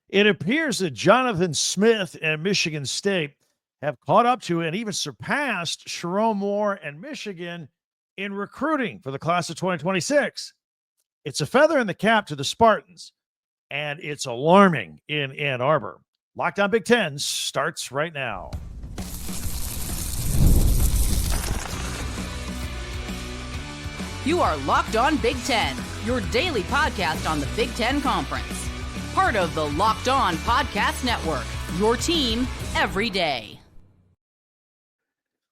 It appears that Jonathan Smith and Michigan State have caught up to and even surpassed Sharon Moore and Michigan in recruiting for the class of 2026. It's a feather in the cap to the Spartans, and it's alarming in Ann Arbor. Lockdown Big Ten starts right now. You are Locked On Big Ten, your daily podcast on the Big Ten Conference. Part of the Locked On Podcast Network, your team every day.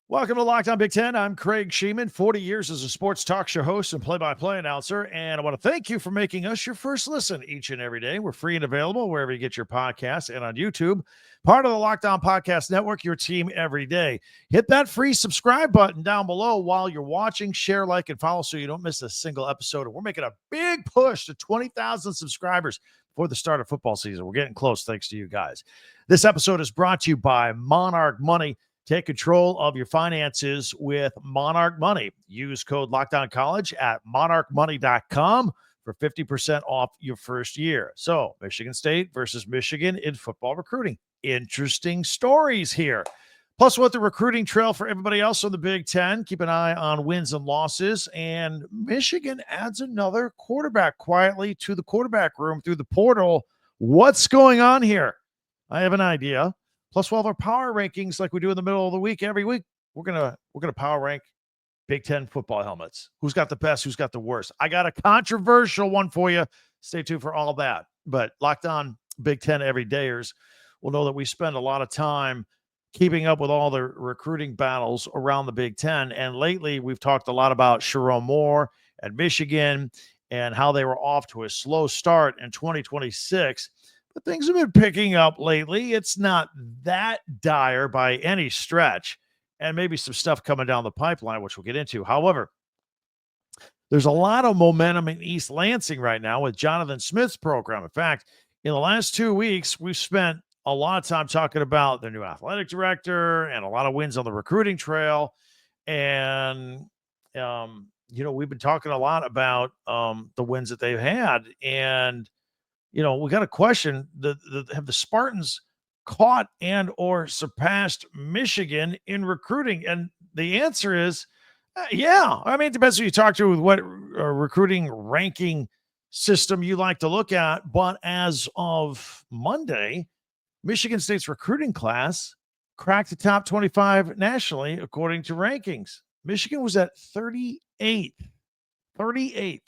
Welcome to Locked On Big Ten. I'm Craig Sheeman, 40 years as a sports talk show host and play-by-play announcer, and I want to thank you for making us your first listen each and every day. We're free and available wherever you get your podcasts and on YouTube. Part of the Locked On Podcast Network, your team every day. Hit that free subscribe button down below while you're watching. Share, like, and follow so you don't miss a single episode. And we're making a big push to 20,000 subscribers for the start of football season. We're getting close thanks to you guys. This episode is brought to you by Monarch Money. Take control of your finances with Monarch Money. Use code LOCKDOWNCollege at monarchmoney.com for 50% off your first year. So, Michigan State versus Michigan in football recruiting. Interesting stories here. Plus, what the recruiting trail for everybody else on the Big Ten. Keep an eye on wins and losses. And Michigan adds another quarterback quietly to the quarterback room through the portal. What's going on here? I have an idea. Plus, we'll have our power rankings like we do in the middle of the week. Every week, we're gonna power rank Big Ten football helmets. Who's got the best? Who's got the worst? I got a controversial one for you. Stay tuned for all that. But Locked On Big Ten everydayers will know that we spend a lot of time keeping up with all the recruiting battles around the Big Ten. And lately, we've talked a lot about Sharon Moore and Michigan and how they were off to a slow start in 2026. But things have been picking up lately. It's not that dire by any stretch, and maybe some stuff coming down the pipeline, which we'll get into. However, there's a lot of momentum in East Lansing right now with Jonathan Smith's program. In fact, in the last 2 weeks, we've spent a lot of time talking about their new athletic director and a lot of wins on the recruiting trail. And, we've been talking a lot about the wins that they've had. And, we got a question: have the Spartans caught and or surpassed Michigan in recruiting? And the answer is, yeah. I mean, it depends who you talk to with what recruiting ranking system you like to look at. But as of Monday, Michigan State's recruiting class cracked the top 25 nationally, according to rankings. Michigan was at 38th. 38th.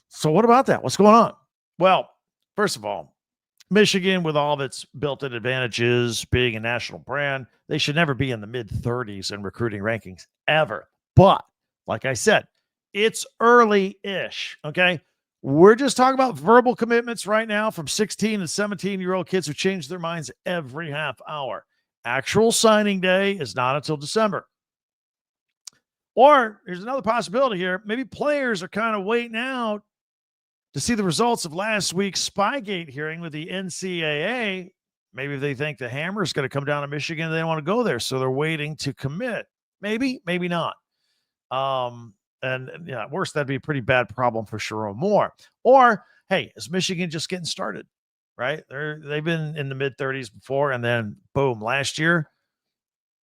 So what about that? What's going on? Well, first of all, Michigan, with all of its built-in advantages, being a national brand, they should never be in the mid-30s in recruiting rankings, ever. But, like I said, it's early-ish, okay? We're just talking about verbal commitments right now from 16 and 17-year-old kids who change their minds every half hour. Actual signing day is not until December. Or, there's another possibility here. Maybe players are kind of waiting out to see the results of last week's Spygate hearing with the NCAA. Maybe they think the hammer is going to come down to Michigan and they don't want to go there, so they're waiting to commit. Maybe, maybe not. And worse, that'd be a pretty bad problem for Sharon Moore. Or, hey, is Michigan just getting started, right? They've been in the mid-30s before, and then, boom, last year,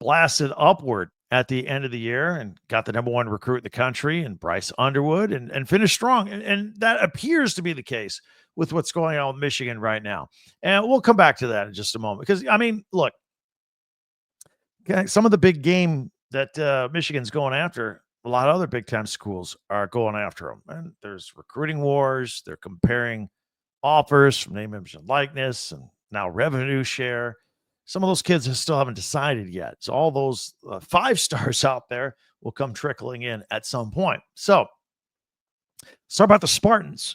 blasted upward at the end of the year and got the number one recruit in the country and Bryce Underwood and finished strong. And that appears to be the case with what's going on with Michigan right now. And we'll come back to that in just a moment. Because, I mean, look, some of the big game that Michigan's going after, a lot of other big-time schools are going after them. And there's recruiting wars. They're comparing offers from name, image, and likeness, and now revenue share. Some of those kids still haven't decided yet. So all those 5 stars out there will come trickling in at some point. So let's talk about the Spartans,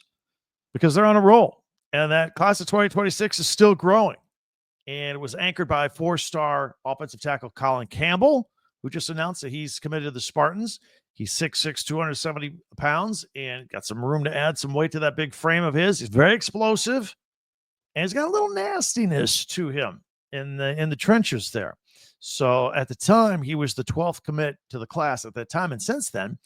because they're on a roll. And that class of 2026 is still growing. And it was anchored by 4-star offensive tackle Collin Campbell, who just announced that he's committed to the Spartans. He's 6'6", 270 pounds, and got some room to add some weight to that big frame of his. He's very explosive, and he's got a little nastiness to him in the trenches there. So at the time, he was the 12th commit to the class at that time. And since then,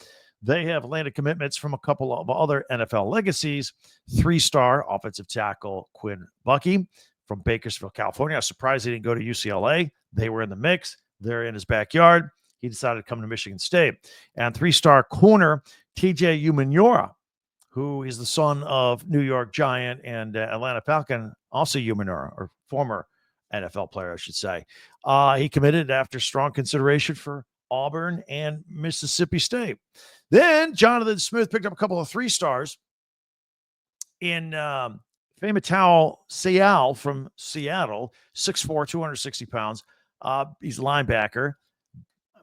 They have landed commitments from a couple of other NFL legacies. 3-star offensive tackle Quinn Buckey from Bakersfield, California. I was surprised he didn't go to UCLA. They were in the mix. They're in his backyard. He decided to come to Michigan State. And 3-star corner TJ Umenyiora, who is the son of New York Giant and Atlanta Falcon, also Umenyiora, or former NFL player, I should say. He committed after strong consideration for Auburn and Mississippi State. Then Jonathan Smith picked up a couple of 3-stars in Famitau Sayal from Seattle, 6'4", 260 pounds. He's a linebacker.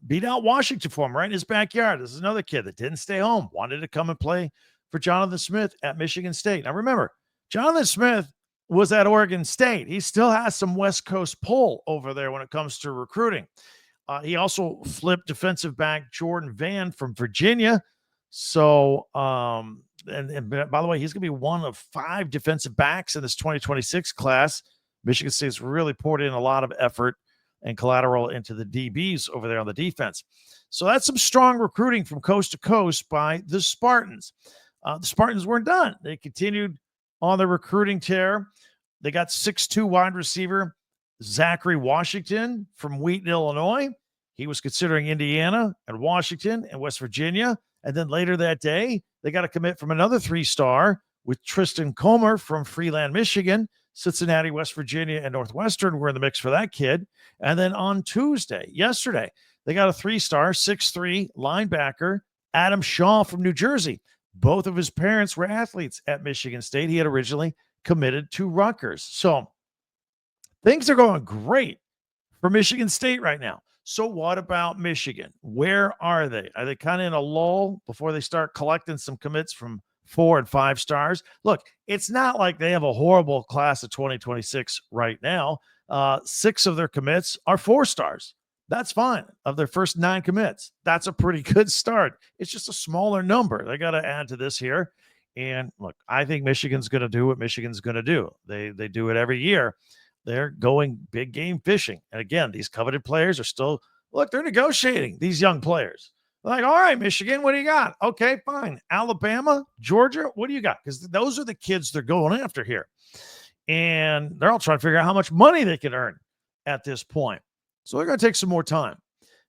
Beat out Washington for him right in his backyard. This is another kid that didn't stay home, wanted to come and play for Jonathan Smith at Michigan State. Now remember, Jonathan Smith was at Oregon State. He still has some West Coast pull over there when it comes to recruiting. He also flipped defensive back Jordan Van from Virginia. So, and by the way, he's going to be one of 5 defensive backs in this 2026 class. Michigan State's really poured in a lot of effort and collateral into the DBs over there on the defense. So that's some strong recruiting from coast to coast by the Spartans. The Spartans weren't done. They continued on the recruiting tear. They got 6'2" wide receiver Zachary Washington from Wheaton, Illinois. He was considering Indiana and Washington and West Virginia. And then later that day, they got a commit from another 3-star with Tristan Comer from Freeland, Michigan. Cincinnati, West Virginia, and Northwestern were in the mix for that kid. And then on Tuesday, yesterday, they got a 3-star, 6'3" linebacker, Adam Shaw from New Jersey. Both of his parents were athletes at Michigan State. He had originally committed to Rutgers. So things are going great for Michigan State right now. So what about Michigan? Where are they? Are they kind of in a lull before they start collecting some commits from 4 and 5 stars? Look, it's not like they have a horrible class of 2026 right now. 6 of their commits are 4 stars. That's fine. Of their first 9 commits, that's a pretty good start. It's just a smaller number. They got to add to this here. And look, I think Michigan's going to do what Michigan's going to do. They do it every year. They're going big game fishing. And again, these coveted players are still, look, they're negotiating, these young players. They're like, all right, Michigan, what do you got? Okay, fine. Alabama, Georgia, what do you got? Because those are the kids they're going after here. And they're all trying to figure out how much money they can earn at this point. So they're going to take some more time.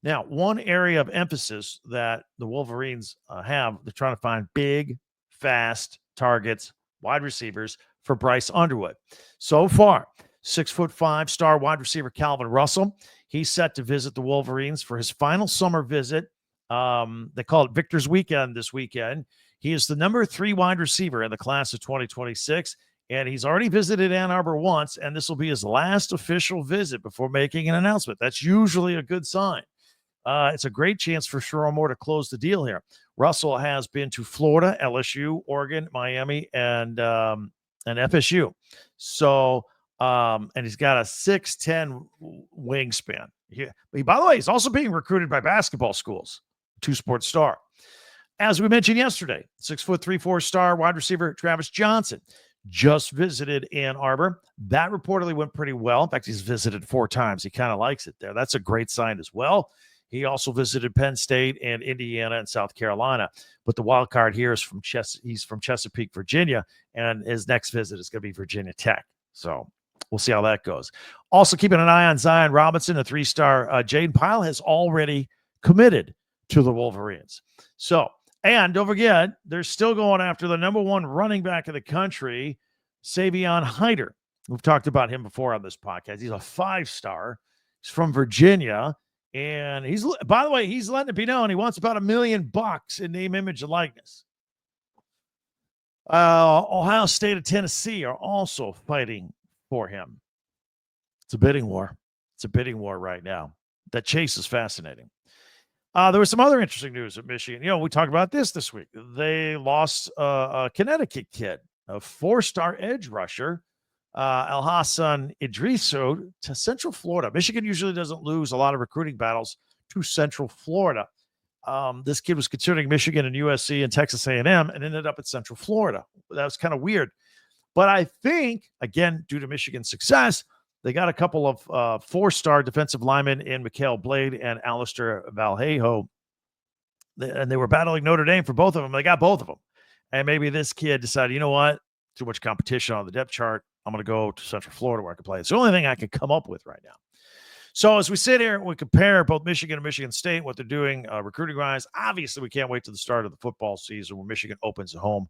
Now, one area of emphasis that the Wolverines have, they're trying to find big, fast targets, wide receivers for Bryce Underwood. So far, 6'5" star wide receiver Calvin Russell. He's set to visit the Wolverines for his final summer visit. They call it Victor's Weekend this weekend. He is the number 3 wide receiver in the class of 2026, and he's already visited Ann Arbor once, and this will be his last official visit before making an announcement. That's usually a good sign. It's a great chance for Sherrone Moore to close the deal here. Russell has been to Florida, LSU, Oregon, Miami, and FSU. So, and he's got a 6'10" wingspan. By the way, he's also being recruited by basketball schools. 2-sport star. As we mentioned yesterday, 6'3", 4-star wide receiver Travis Johnson just visited Ann Arbor. That reportedly went pretty well. In fact, he's visited 4 times. He kind of likes it there. That's a great sign as well. He also visited Penn State and Indiana and South Carolina. But the wild card here is he's from Chesapeake, Virginia, and his next visit is going to be Virginia Tech. So we'll see how that goes. Also keeping an eye on Zion Robinson, a 3-star. Jaden Pyle has already committed to the Wolverines. So, and don't forget, they're still going after the number 1 running back in the country, Savion Hyder. We've talked about him before on this podcast. He's a 5-star. He's from Virginia. And he's, by the way, he's letting it be known he wants about $1 million in name, image, and likeness. Ohio State and Tennessee are also fighting for him. It's a bidding war. It's a bidding war right now. That chase is fascinating. There was some other interesting news at Michigan. You know, we talked about this week. They lost a Connecticut kid, a 4-star edge rusher, Alhassan Idrisu, to Central Florida. Michigan usually doesn't lose a lot of recruiting battles to Central Florida. This kid was considering Michigan and USC and Texas A&M and ended up at Central Florida. That was kind of weird. But I think, again, due to Michigan's success, they got a couple of 4-star defensive linemen in Mikhail Blade and Alistair Vallejo and they were battling Notre Dame for both of them. They got both of them. And maybe this kid decided, you know what? Too much competition on the depth chart. I'm going to go to Central Florida where I can play. It's the only thing I can come up with right now. So as we sit here, we compare both Michigan and Michigan State, what they're doing recruiting-wise. Obviously, we can't wait to the start of the football season where Michigan opens at home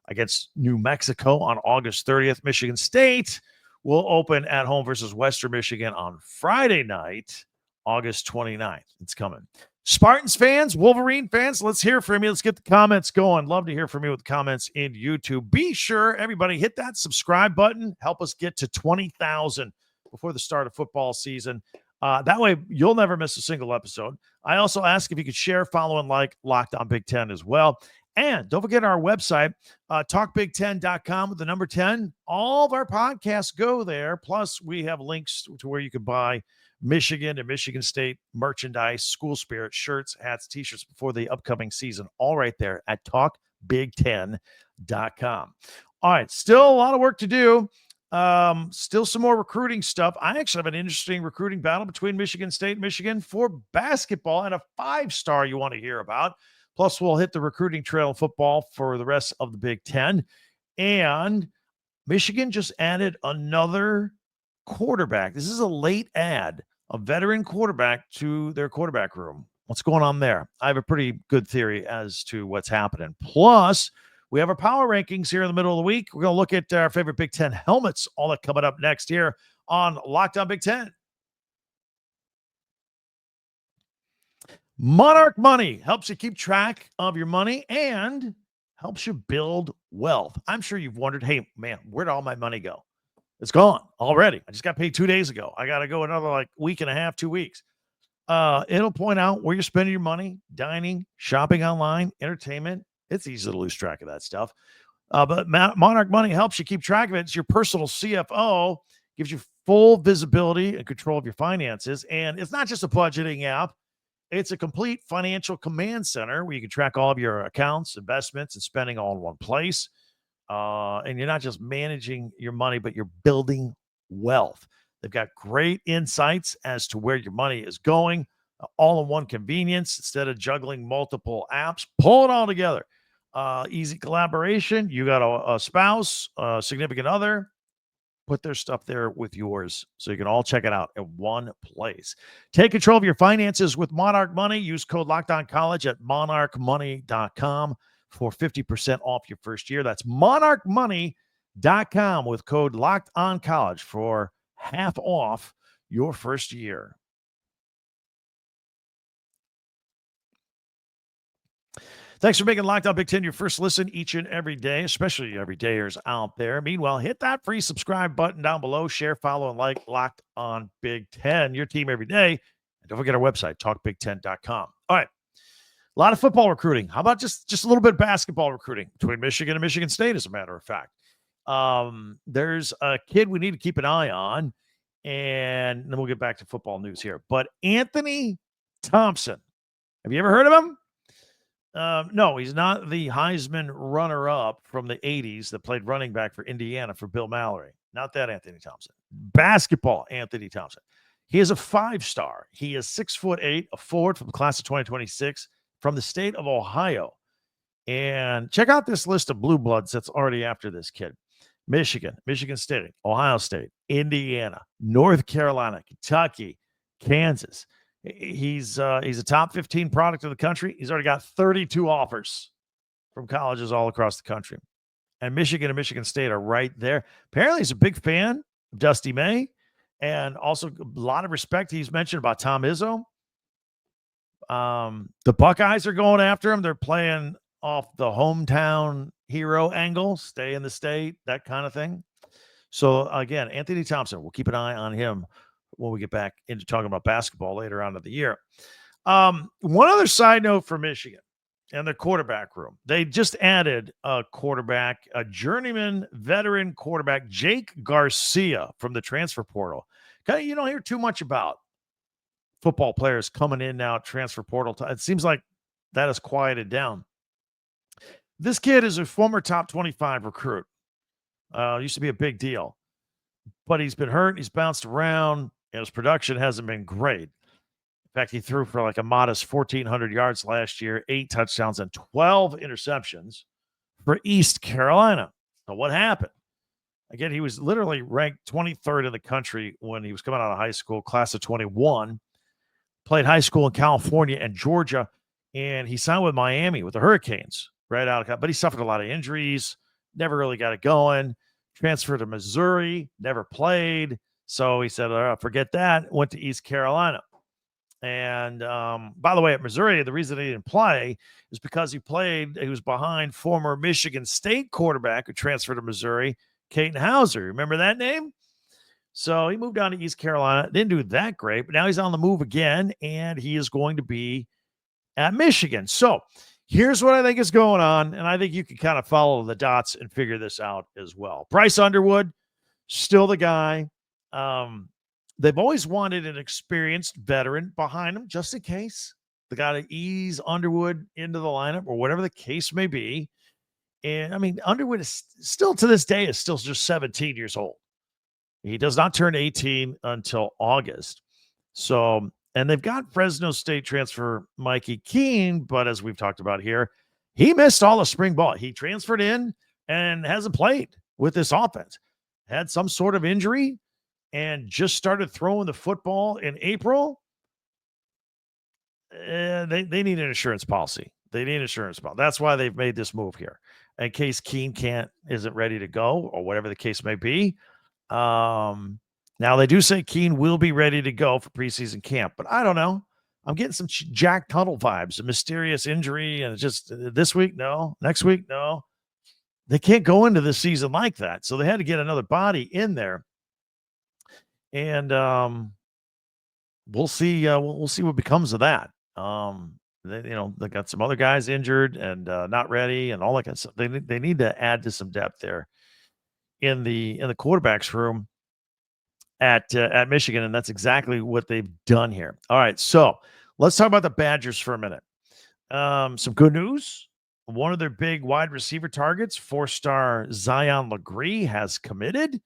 against New Mexico on August 30th. Michigan State will open at home versus Western Michigan on Friday night, August 29th. It's coming. Spartans fans, Wolverine fans, let's hear from you. Let's get the comments going. Love to hear from you with comments in YouTube. Be sure, everybody, hit that subscribe button. Help us get to 20,000 before the start of football season. That way, you'll never miss a single episode. I also ask if you could share, follow, and like Locked On Big Ten as well. And don't forget our website, talkbig10.com with the number 10. All of our podcasts go there. Plus, we have links to where you can buy Michigan and Michigan State merchandise, school spirit, shirts, hats, t-shirts before the upcoming season. All right there at talkbig10.com. All right, still a lot of work to do. Still some more recruiting stuff. I actually have an interesting recruiting battle between Michigan State and Michigan for basketball and a 5-star you want to hear about. Plus, we'll hit the recruiting trail in football for the rest of the Big Ten. And Michigan just added another quarterback. This is a late add, a veteran quarterback to their quarterback room. What's going on there? I have a pretty good theory as to what's happening. Plus, we have our power rankings here in the middle of the week. We're going to look at our favorite Big Ten helmets, all that coming up next here on Locked On Big Ten. Monarch Money helps you keep track of your money and helps you build wealth. I'm sure you've wondered, hey, man, where'd all my money go? It's gone already. I just got paid 2 days ago. I got to go another week and a half, 2 weeks. It'll point out where you're spending your money, dining, shopping online, entertainment. It's easy to lose track of that stuff. But Monarch Money helps you keep track of it. It's your personal CFO, gives you full visibility and control of your finances. And it's not just a budgeting app. It's a complete financial command center where you can track all of your accounts, investments, and spending all in one place. And you're not just managing your money, but you're building wealth. They've got great insights as to where your money is going, all in one convenience instead of juggling multiple apps. Pull it all together. Easy collaboration. You got a spouse, a significant other. Put their stuff there with yours so you can all check it out in one place. Take control of your finances with Monarch Money. Use code LOCKEDONCollege at monarchmoney.com for 50% off your first year. That's monarchmoney.com with code LOCKEDONCollege for half off your first year. Thanks for making Locked On Big Ten your first listen each and every day, especially everydayers out there. Meanwhile, hit that free subscribe button down below. Share, follow, and like Locked On Big Ten, your team every day. And don't forget our website, talkbig10.com. All right. A lot of football recruiting. How about just a little bit of basketball recruiting between Michigan and Michigan State, as a matter of fact. There's a kid we need to keep an eye on, and then we'll get back to football news here. But Anthony Thompson, have you ever heard of him? No, he's not the Heisman runner-up from the 80s that played running back for Indiana for Bill Mallory. Not that Anthony Thompson. Basketball Anthony Thompson. He is a 5-star. He is 6'8", a forward from the class of 2026 from the state of Ohio. And check out this list of blue bloods that's already after this kid. Michigan, Michigan State, Ohio State, Indiana, North Carolina, Kentucky, Kansas. He's a top 15 product of the country. He's already got 32 offers from colleges all across the country. And Michigan and Michigan State are right there. Apparently, he's a big fan of Dusty May. And also a lot of respect he's mentioned about Tom Izzo. The Buckeyes are going after him. They're playing off the hometown hero angle, stay in the state, that kind of thing. So, again, Anthony Thompson, we'll keep an eye on him when we get back into talking about basketball later on in the year. One other side note for Michigan and their quarterback room. They just added a quarterback, a journeyman veteran quarterback, Jake Garcia from the transfer portal. You don't hear too much about football players coming in now, transfer portal. It seems like that has quieted down. This kid is a former top 25 recruit. Used to be a big deal. But he's been hurt. He's bounced around. And his production hasn't been great. fact, he threw for like a modest 1,400 yards last year, 8 touchdowns and 12 interceptions for East Carolina. So what happened? Again, he was literally ranked 23rd in the country when he was coming out of high school, class of 21. Played high school in California and Georgia, and he signed with Miami with the Hurricanes right out of. But he suffered a lot of injuries, never really got it going. Transferred to Missouri, never played. So he said, forget that. Went to East Carolina. And by the way, at Missouri, the reason he didn't play is because he was behind former Michigan State quarterback who transferred to Missouri, Caden Hauser. Remember that name? So he moved on to East Carolina. Didn't do that great, but now he's on the move again, and he is going to be at Michigan. So here's what I think is going on, and I think you can kind of follow the dots and figure this out as well. Bryce Underwood, still the guy. They've always wanted an experienced veteran behind him, just in case. They got to ease Underwood into the lineup or whatever the case may be. And, I mean, Underwood is still, to this day, is still just 17 years old. He does not turn 18 until August. So, and they've got Fresno State transfer Mikey Keene, but as we've talked about here, he missed all the spring ball. He transferred in and hasn't played with this offense. Had some sort of injury and just started throwing the football in April. They need an insurance policy. They need an insurance policy. That's why they've made this move here. In case Keene isn't ready to go or whatever the case may be. Now they do say Keene will be ready to go for preseason camp, but I don't know. I'm getting some Jack Tuttle vibes, a mysterious injury, and just this week, no. Next week, no. They can't go into this season like that, so they had to get another body in there. And we'll see. We'll see what becomes of that. They got some other guys injured and not ready, and all that kind of stuff. They need to add to some depth there in the quarterbacks room at Michigan, and that's exactly what they've done here. All right, so let's talk about the Badgers for a minute. Some good news. One of their big wide receiver targets, 4-star Zion Legree, has committed.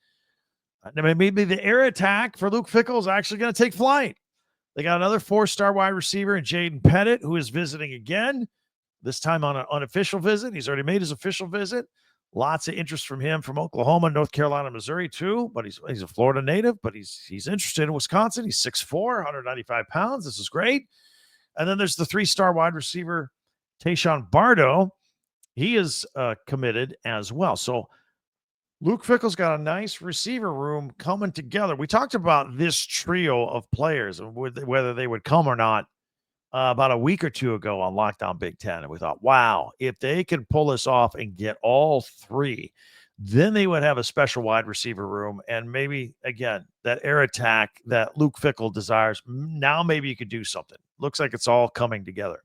Maybe the air attack for Luke Fickell is actually going to take flight. They got another 4-star wide receiver in Jaden Pettit, who is visiting again, this time on an unofficial visit. He's already made his official visit. Lots of interest from him from Oklahoma, North Carolina, Missouri, too. But he's a Florida native, but he's interested in Wisconsin. He's 6'4", 195 pounds. This is great. And then there's the 3-star wide receiver, Tayshawn Bardo. He is committed as well. So Luke Fickell's got a nice receiver room coming together. We talked about this trio of players and whether they would come or not about a week or two ago on Lockdown Big Ten. And we thought, wow, if they can pull this off and get all three, then they would have a special wide receiver room. And maybe, again, that air attack that Luke Fickell desires, now maybe you could do something. Looks like it's all coming together.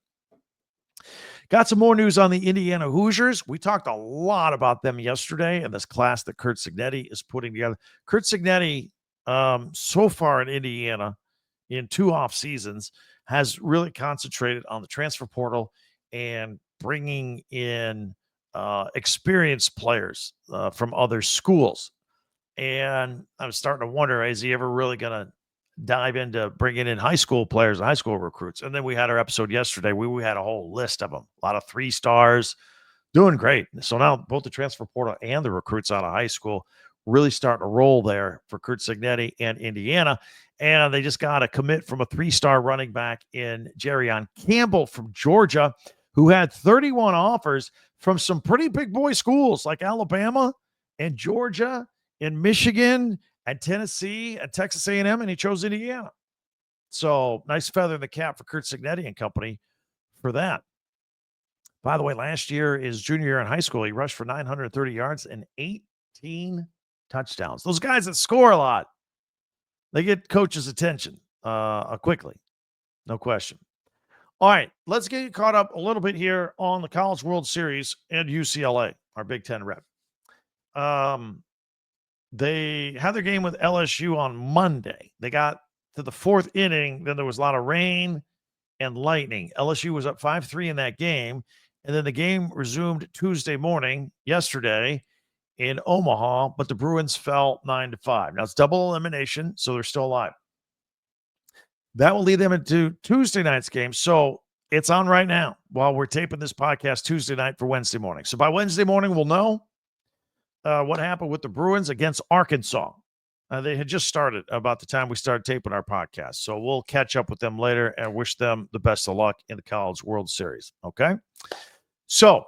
Got some more news on the Indiana Hoosiers. We talked a lot about them yesterday in this class that Curt Cignetti is putting together. Curt Cignetti, so far in Indiana, in 2 off seasons, has really concentrated on the transfer portal and bringing in experienced players from other schools. And I'm starting to wonder, is he ever really going to dive into bringing in high school players and high school recruits? And then we had our episode yesterday. We had a whole list of them, a lot of 3 stars, doing great. So now both the transfer portal and the recruits out of high school really starting to roll there for Curt Cignetti and Indiana. And they just got a commit from a 3-star running back in Jerrion Campbell from Georgia, who had 31 offers from some pretty big boy schools like Alabama and Georgia and Michigan and Tennessee and Texas A&M, and he chose Indiana. So nice feather in the cap for Curt Cignetti and company for that. By the way, last year, his junior year in high school, he rushed for 930 yards and 18 touchdowns. Those guys that score a lot, they get coach's attention quickly. No question. All right, let's get you caught up a little bit here on the College World Series and UCLA, our Big Ten rep. They had their game with LSU on Monday. They got to the 4th inning. Then there was a lot of rain and lightning. LSU was up 5-3 in that game. And then the game resumed Tuesday morning, yesterday, in Omaha, but the Bruins fell 9-5. Now it's double elimination, so they're still alive. That will lead them into Tuesday night's game. So it's on right now while we're taping this podcast Tuesday night for Wednesday morning. So by Wednesday morning, we'll know what happened with the Bruins against Arkansas. They had just started about the time we started taping our podcast. So we'll catch up with them later and wish them the best of luck in the College World Series. Okay. So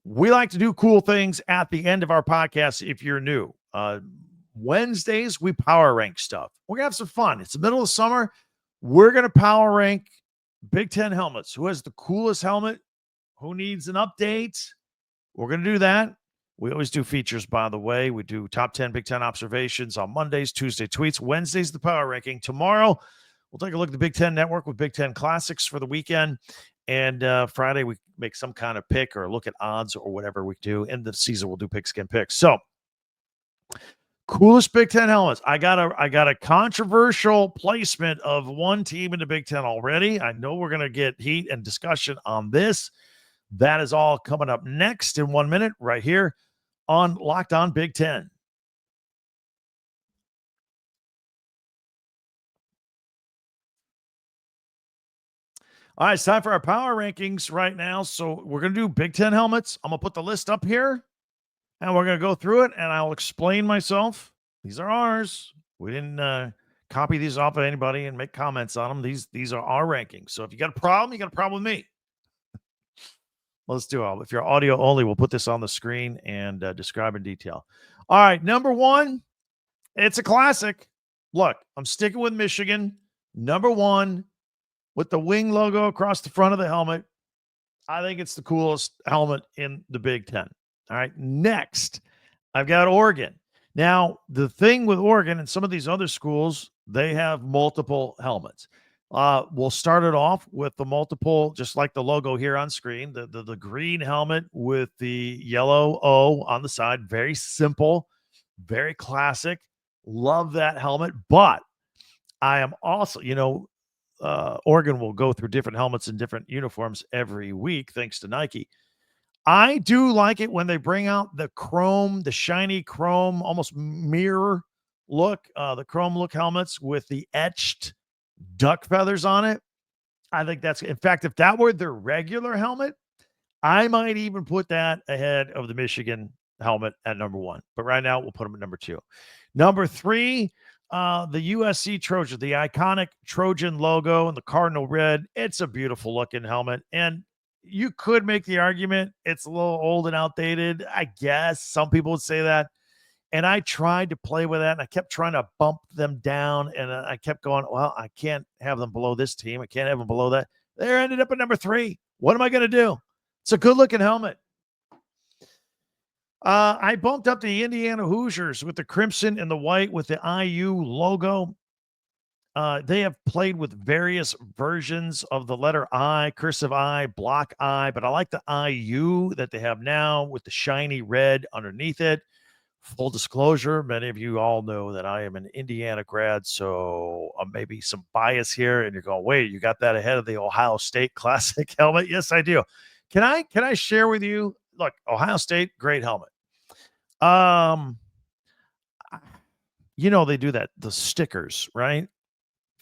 we like to do cool things at the end of our podcast if you're new. Wednesdays, we power rank stuff. We're going to have some fun. It's the middle of summer. We're going to power rank Big Ten helmets. Who has the coolest helmet? Who needs an update? We're going to do that. We always do features, by the way. We do top 10 Big Ten observations on Mondays, Tuesday tweets, Wednesdays, the power ranking. Tomorrow, we'll take a look at the Big Ten Network with Big Ten Classics for the weekend. And Friday, we make some kind of pick or look at odds or whatever we do. End of the season, we'll do pigskin picks. So, coolest Big Ten helmets. I got a controversial placement of one team in the Big Ten already. I know we're going to get heat and discussion on this. That is all coming up next in 1 minute right here on Locked On Big Ten. All right, it's time for our power rankings right now. So we're going to do Big Ten helmets. I'm going to put the list up here, and we're going to go through it, and I'll explain myself. These are ours. We didn't copy these off of anybody and make comments on them. These are our rankings. So if you got a problem, you got a problem with me. Let's do it. If you're audio only, we'll put this on the screen and describe in detail. All right, number one, it's a classic. Look, I'm sticking with Michigan. Number one, with the wing logo across the front of the helmet. I think it's the coolest helmet in the Big Ten. All right, next, I've got Oregon. Now, the thing with Oregon and some of these other schools, they have multiple helmets. We'll start it off with the multiple, just like the logo here on screen, the green helmet with the yellow O on the side. Very simple, very classic. Love that helmet. But I am also, Oregon will go through different helmets and different uniforms every week, thanks to Nike. I do like it when they bring out the chrome, the shiny chrome, almost mirror look, the chrome look helmets with the etched duck feathers on it. I think that's, in fact, if that were their regular helmet, I might even put that ahead of the Michigan helmet at number one. But right now, we'll put them at number two. Number three, the USC Trojan, the iconic Trojan logo and the cardinal red. It's a beautiful looking helmet. And you could make the argument it's a little old and outdated. I guess some people would say that. And I tried to play with that, and I kept trying to bump them down, and I kept going, well, I can't have them below this team. I can't have them below that. They ended up at number three. What am I going to do? It's a good-looking helmet. I bumped up the Indiana Hoosiers with the crimson and the white with the IU logo. They have played with various versions of the letter I, cursive I, block I, but I like the IU that they have now with the shiny red underneath it. Full disclosure, many of you all know that I am an Indiana grad, so maybe some bias here, and you're going, wait, you got that ahead of the Ohio State Classic helmet? Yes, I do. Can I share with you? Look, Ohio State, great helmet. They do that, the stickers, right?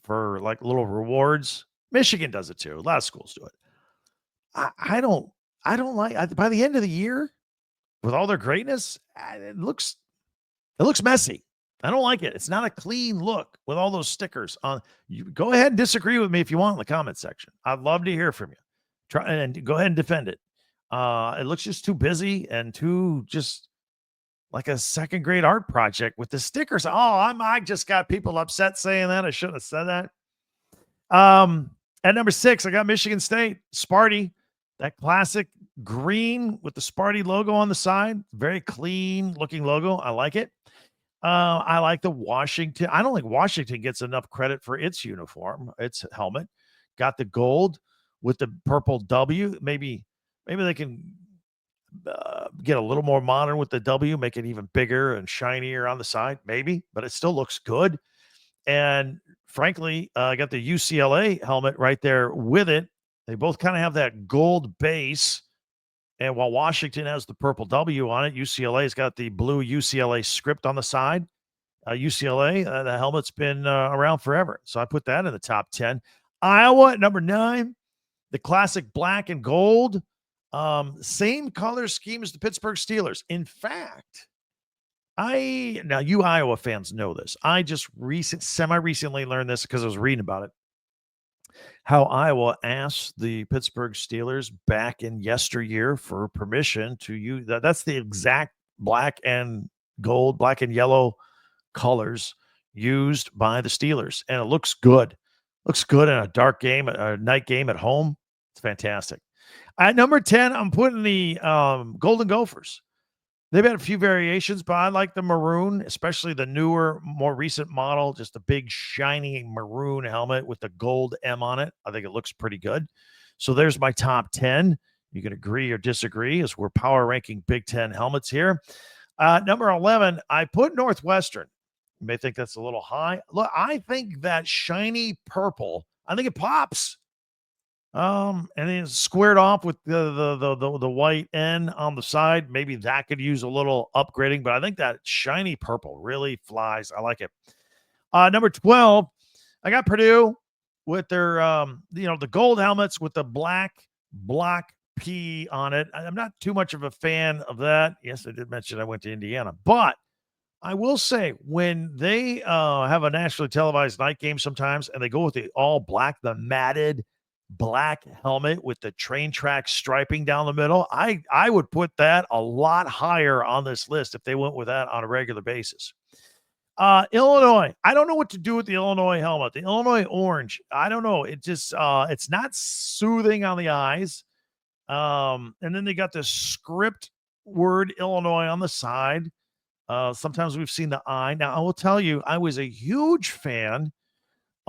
For like little rewards. Michigan does it too. A lot of schools do it. I don't like, by the end of the year, with all their greatness, it looks messy. I don't like it. It's not a clean look with all those stickers on. You go ahead and disagree with me if you want in the comment section. I'd love to hear from you. Try and go ahead and defend it. It looks just too busy and too just like a second grade art project with the stickers. Oh, I just got people upset saying that. I shouldn't have said that. At number 6, I got Michigan State, Sparty, that classic green with the Sparty logo on the side. Very clean looking logo. I like it. I like the Washington. I don't think Washington gets enough credit for its uniform, its helmet. Got the gold with the purple W. Maybe they can get a little more modern with the W, make it even bigger and shinier on the side. Maybe, but it still looks good. And frankly, I got the UCLA helmet right there with it. They both kind of have that gold base. And while Washington has the purple W on it, UCLA's got the blue UCLA script on the side. UCLA, the helmet's been around forever. So I put that in the top 10. Iowa at number 9, the classic black and gold. Same color scheme as the Pittsburgh Steelers. In fact, now you Iowa fans know this. I just semi-recently learned this because I was reading about it. How Iowa asked the Pittsburgh Steelers back in yesteryear for permission to use that's the exact black and gold, black and yellow colors used by the Steelers, and it looks good. Looks good in a dark game, a night game at home. It's fantastic. At number 10, I'm putting the Golden Gophers. They've had a few variations, but I like the maroon, especially the newer, more recent model, just a big, shiny maroon helmet with the gold M on it. I think it looks pretty good. So there's my top 10. You can agree or disagree as we're power ranking Big Ten helmets here. Number 11, I put Northwestern. You may think that's a little high. Look, I think that shiny purple, I think it pops. And then squared off with the white N on the side. Maybe that could use a little upgrading, but I think that shiny purple really flies. I like it. Number 12, I got Purdue with their the gold helmets with the black P on it. I'm not too much of a fan of that. Yes, I did mention I went to Indiana, but I will say when they have a nationally televised night game sometimes and they go with the all black, the matted black helmet with the train track striping down the middle, I would put that a lot higher on this list if they went with that on a regular basis. Illinois, I don't know what to do with the Illinois helmet. The Illinois orange, I don't know. It just it's not soothing on the eyes. And then they got this script word Illinois on the side. Sometimes we've seen the I. Now I will tell you, I was a huge fan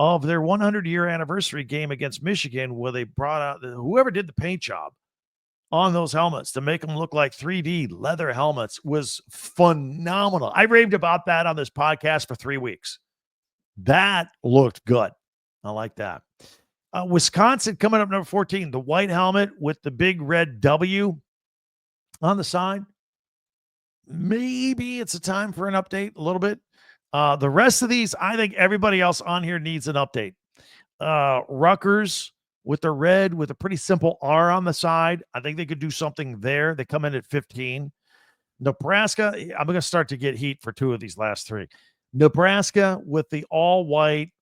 of their 100-year anniversary game against Michigan, where they brought out whoever did the paint job on those helmets to make them look like 3D leather helmets was phenomenal. I raved about that on this podcast for 3 weeks. That looked good. I like that. Wisconsin coming up number 14, the white helmet with the big red W on the side. Maybe it's a time for an update a little bit. The rest of these, I think everybody else on here needs an update. Rutgers with the red with a pretty simple R on the side. I think they could do something there. They come in at 15. Nebraska, I'm going to start to get heat for 2 of these last 3. Nebraska with the all white.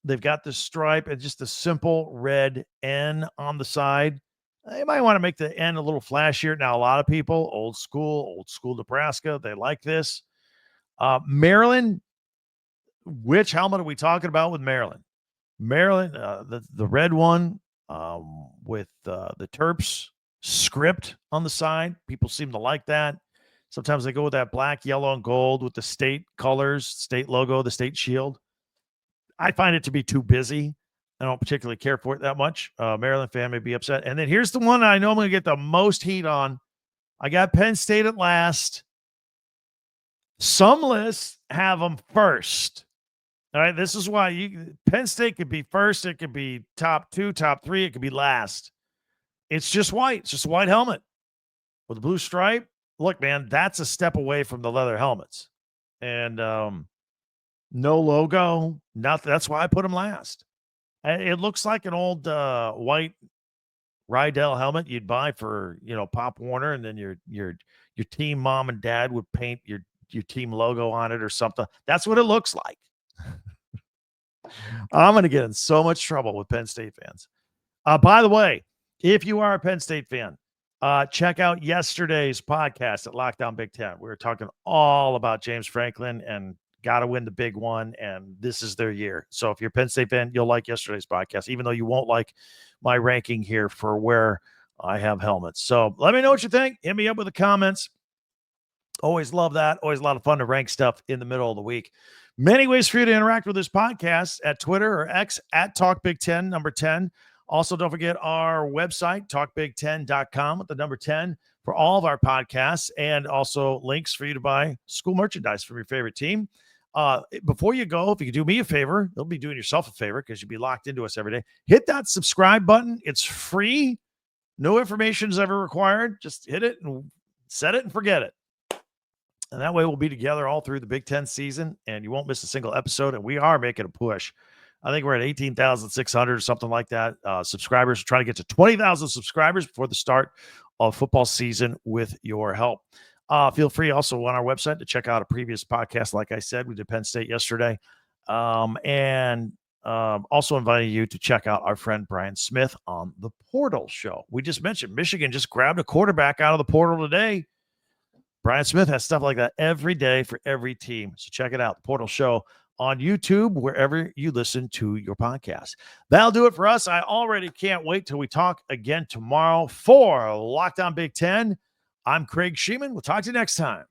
They've got the stripe and just a simple red N on the side. You might want to make the N a little flashier. Now, a lot of people, old school Nebraska, they like this. Maryland, which helmet are we talking about with Maryland? Maryland, the red one with the Terps script on the side. People seem to like that. Sometimes they go with that black, yellow, and gold with the state colors, state logo, the state shield. I find it to be too busy. I don't particularly care for it that much. Maryland fan may be upset. And then here's the one I know I'm going to get the most heat on. I got Penn State at last. Some lists have them first. All right, this is why Penn State could be first. It could be top 2, top 3. It could be last. It's just white. It's just a white helmet with a blue stripe. Look, man, that's a step away from the leather helmets. And no logo. Nothing. That's why I put them last. It looks like an old white Rydell helmet you'd buy for Pop Warner, and then your team mom and dad would paint your team logo on it or something. That's what it looks like. I'm going to get in so much trouble with Penn State fans. By the way, if you are a Penn State fan, check out yesterday's podcast at Lockdown Big Ten. We were talking all about James Franklin and got to win the big one, and this is their year. So if you're a Penn State fan, you'll like yesterday's podcast, even though you won't like my ranking here for where I have helmets. So let me know what you think. Hit me up with the comments. Always love that. Always a lot of fun to rank stuff in the middle of the week. Many ways for you to interact with this podcast at Twitter or X at Talk Big Ten, number 10. Also, don't forget our website, talkbig10.com with the number 10 for all of our podcasts, and also links for you to buy school merchandise from your favorite team. Before you go, if you could do me a favor, you'll be doing yourself a favor because you'll be locked into us every day. Hit that subscribe button. It's free. No information is ever required. Just hit it and set it and forget it. And that way we'll be together all through the Big Ten season, and you won't miss a single episode. And we are making a push. I think we're at 18,600 or something like that. Subscribers. We're trying to get to 20,000 subscribers before the start of football season with your help. Feel free also on our website to check out a previous podcast. Like I said, we did Penn State yesterday. And also inviting you to check out our friend Brian Smith on the Portal Show. We just mentioned Michigan just grabbed a quarterback out of the portal today. Brian Smith has stuff like that every day for every team. So check it out, the Portal Show on YouTube, wherever you listen to your podcast. That'll do it for us. I already can't wait till we talk again tomorrow for Locked On Big Ten. I'm Craig Sheeman. We'll talk to you next time.